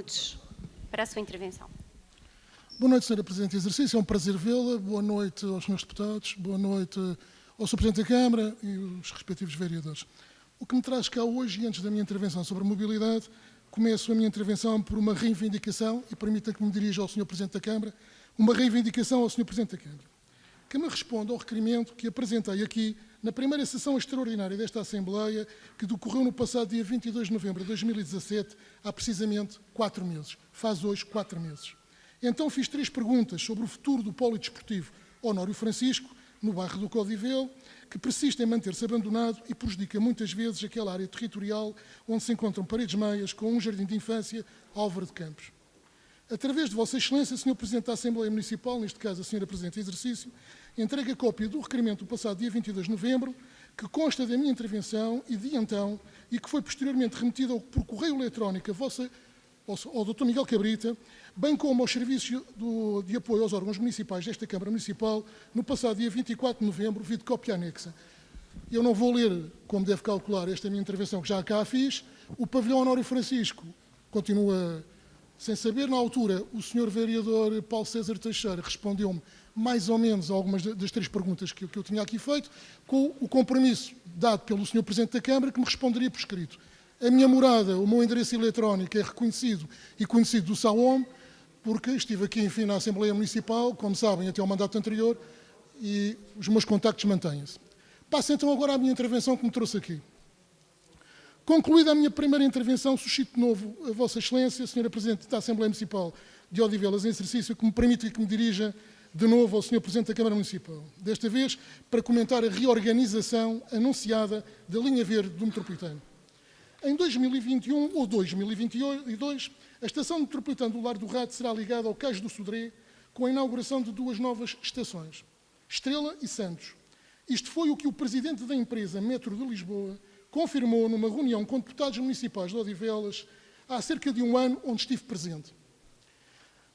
minutos para a sua intervenção. Boa noite, Sra. Presidente de Exercício. É um prazer vê-la. Boa noite aos senhores deputados. Boa noite ao Sr. Presidente da Câmara e os respectivos vereadores. O que me traz cá hoje, e antes da minha intervenção sobre mobilidade, começo a minha intervenção por uma reivindicação, e permita que me dirija ao Sr. Presidente da Câmara, uma reivindicação ao Sr. Presidente da Câmara, que me responda ao requerimento que apresentei aqui na primeira sessão extraordinária desta Assembleia, que decorreu no passado dia 22 de novembro de 2017, há precisamente 4 meses. Faz hoje 4 meses. Então fiz 3 perguntas sobre o futuro do polo desportivo Honório Francisco, no bairro do Codivelo, que persiste em manter-se abandonado e prejudica muitas vezes aquela área territorial onde se encontram paredes meias com um jardim de infância, Álvaro de Campos. Através de Vossa Excelência, Sr. Presidente da Assembleia Municipal, neste caso a Sra. Presidente de Exercício, entrego a cópia do requerimento do passado dia 22 de novembro, que consta da minha intervenção e de então, e que foi posteriormente remetido por correio eletrónico ao Dr. Miguel Cabrita, bem como ao Serviço de Apoio aos Órgãos Municipais desta Câmara Municipal, no passado dia 24 de novembro, via de cópia anexa. Eu não vou ler, como deve calcular, esta minha intervenção, que já cá fiz. O pavilhão Honório Francisco continua sem saber. Na altura, o Sr. Vereador Paulo César Teixeira respondeu-me mais ou menos a algumas das 3 perguntas que eu tinha aqui feito, com o compromisso dado pelo Sr. Presidente da Câmara, que me responderia por escrito. A minha morada, o meu endereço eletrónico é reconhecido e conhecido do SAOM, porque estive aqui, enfim, na Assembleia Municipal, como sabem, até ao mandato anterior, e os meus contactos mantêm-se. Passo então agora à minha intervenção que me trouxe aqui. Concluída a minha primeira intervenção, suscito de novo a Vossa Excelência, Sra. Presidente da Assembleia Municipal de Odivelas em exercício, que me permita que me dirija de novo ao Sr. Presidente da Câmara Municipal. Desta vez, para comentar a reorganização anunciada da linha verde do metropolitano. Em 2021 ou 2022, a estação metropolitana do Lar do Rato será ligada ao Cais do Sodré com a inauguração de 2 novas estações, Estrela e Santos. Isto foi o que o presidente da empresa Metro de Lisboa confirmou numa reunião com deputados municipais de Odivelas há cerca de 1 ano, onde estive presente.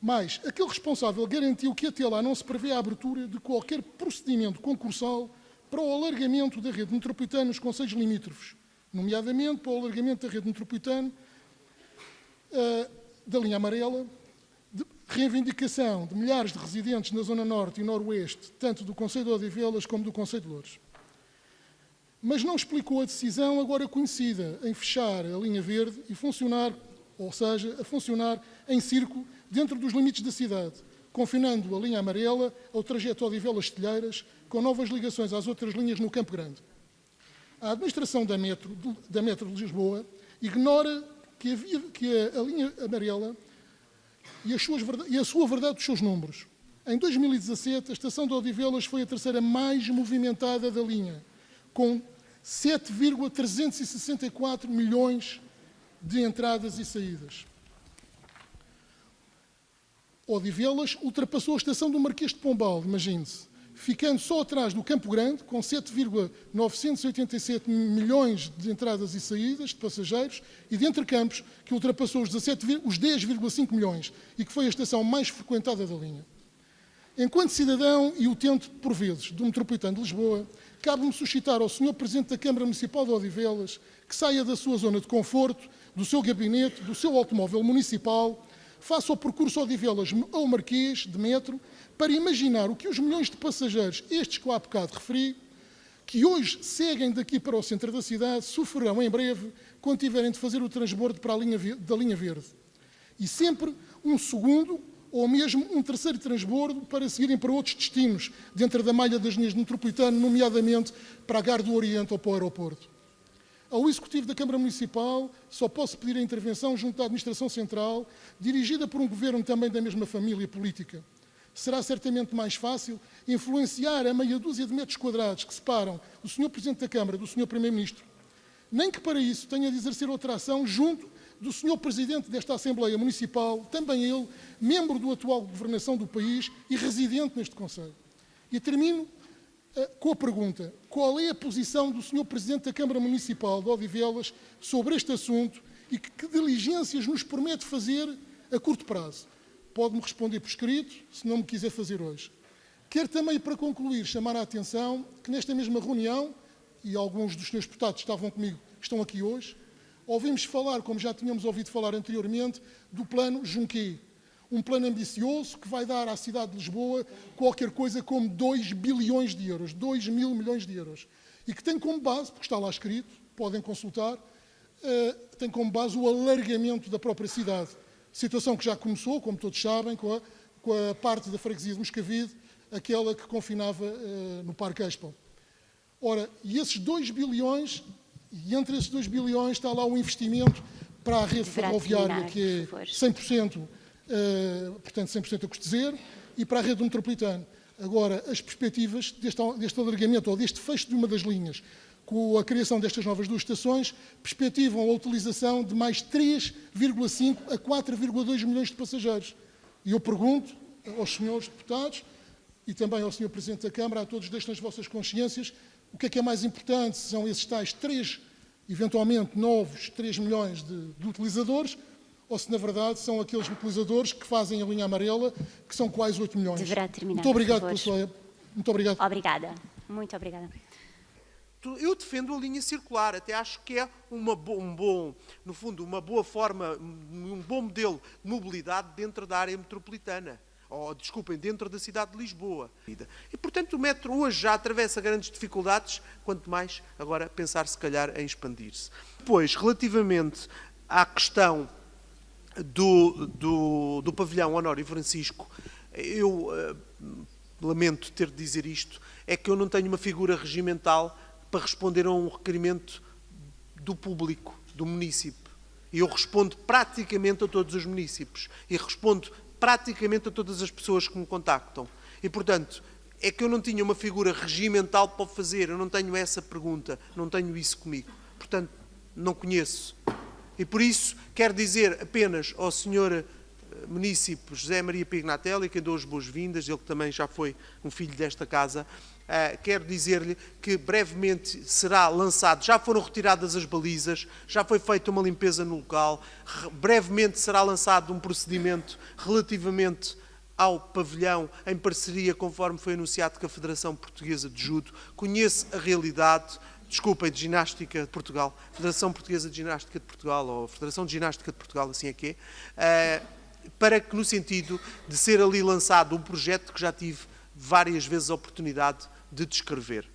Mas aquele responsável garantiu que até lá não se prevê a abertura de qualquer procedimento concursal para o alargamento da rede metropolitana nos concelhos limítrofes, nomeadamente para o alargamento da rede metropolitana da linha amarela, de reivindicação de milhares de residentes na zona norte e noroeste, tanto do concelho de Odivelas como do concelho de Loures. Mas não explicou a decisão agora conhecida em fechar a linha verde e funcionar, ou seja, a funcionar em círculo dentro dos limites da cidade, confinando a linha amarela ao trajeto Odivelas-Telheiras, com novas ligações às outras linhas no Campo Grande. A administração da Metro de Lisboa ignora que a linha amarela e a sua verdade dos seus números. Em 2017, a estação de Odivelas foi a terceira mais movimentada da linha, com 7,364 milhões de entradas e saídas. Odivelas ultrapassou a estação do Marquês de Pombal, imagine-se, ficando só atrás do Campo Grande, com 7,987 milhões de entradas e saídas de passageiros, e de Entre Campos, que ultrapassou os 10,5 milhões e que foi a estação mais frequentada da linha. Enquanto cidadão e utente, por vezes, do metropolitano de Lisboa, cabe-me suscitar ao Sr. Presidente da Câmara Municipal de Odivelas que saia da sua zona de conforto, do seu gabinete, do seu automóvel municipal, faça o percurso Odivelas ao Marquês de metro, para imaginar o que os milhões de passageiros, estes que eu há bocado referi, que hoje seguem daqui para o centro da cidade, sofrerão em breve quando tiverem de fazer o transbordo para da linha verde. E sempre um segundo ou mesmo um terceiro transbordo para seguirem para outros destinos, dentro da malha das linhas de metropolitano, nomeadamente para a Gare do Oriente ou para o aeroporto. Ao Executivo da Câmara Municipal, só posso pedir a intervenção junto à Administração Central, dirigida por um governo também da mesma família política. Será certamente mais fácil influenciar a meia dúzia de metros quadrados que separam o Sr. Presidente da Câmara do Sr. Primeiro-Ministro, nem que para isso tenha de exercer outra ação junto do Sr. Presidente desta Assembleia Municipal, também ele, membro da atual governação do país e residente neste Conselho. E termino com a pergunta: qual é a posição do Sr. Presidente da Câmara Municipal de Odivelas sobre este assunto e que diligências nos promete fazer a curto prazo? Pode-me responder por escrito, se não me quiser fazer hoje. Quero também, para concluir, chamar a atenção que nesta mesma reunião, e alguns dos senhores deputados estavam comigo, estão aqui hoje, Ouvimos falar, como já tínhamos ouvido falar anteriormente, do plano Junquet. Um plano ambicioso que vai dar à cidade de Lisboa qualquer coisa como 2 bilhões de euros, 2 mil milhões de euros. E que tem como base, porque está lá escrito, podem consultar, tem como base o alargamento da própria cidade. Situação que já começou, como todos sabem, com a parte da freguesia de Moscavide, aquela que confinava no Parque Expo. Ora, e esses 2 bilhões, e entre esses 2 bilhões está lá o investimento para a rede ferroviária, que é 100%, portanto 100% a custo zero, e para a rede metropolitana. Agora, as perspectivas deste alargamento, ou deste fecho de uma das linhas, com a criação destas novas 2 estações, perspectivam a utilização de mais 3,5 a 4,2 milhões de passageiros. E eu pergunto aos senhores deputados e também ao senhor Presidente da Câmara, a todos deixem as vossas consciências, o que é mais importante, se são esses tais 3, eventualmente novos 3 milhões de utilizadores, ou se na verdade são aqueles utilizadores que fazem a linha amarela, que são quase 8 milhões. Deverá terminar, muito obrigado por favor. pela sua... Muito obrigado. Obrigada. Muito obrigada. Eu defendo a linha circular, até acho que é no fundo, uma boa forma, um bom modelo de mobilidade dentro da área metropolitana. Dentro da cidade de Lisboa. E, portanto, o metro hoje já atravessa grandes dificuldades, quanto mais agora pensar, se calhar, em expandir-se. Depois, relativamente à questão do pavilhão Honório Francisco, eu lamento ter de dizer isto, é que eu não tenho uma figura regimental para responder a um requerimento do público, do município. E eu respondo praticamente a todos os municípios. E respondo praticamente a todas as pessoas que me contactam. E, portanto, é que eu não tinha uma figura regimental para fazer, eu não tenho essa pergunta, não tenho isso comigo. Portanto, não conheço. E por isso, quero dizer apenas ao Sr. Município José Maria Pignatelli, que dou as boas-vindas, ele que também já foi um filho desta casa, quero dizer-lhe que brevemente será lançado, já foram retiradas as balizas, já foi feita uma limpeza no local, brevemente será lançado um procedimento relativamente ao pavilhão, em parceria, conforme foi anunciado, com a Federação Portuguesa de Judo. Conheço a realidade, desculpem, de Ginástica de Portugal, Federação Portuguesa de Ginástica de Portugal, ou Federação de Ginástica de Portugal, assim é que é, para que, no sentido de ser ali lançado um projeto que já tive várias vezes a oportunidade de descrever.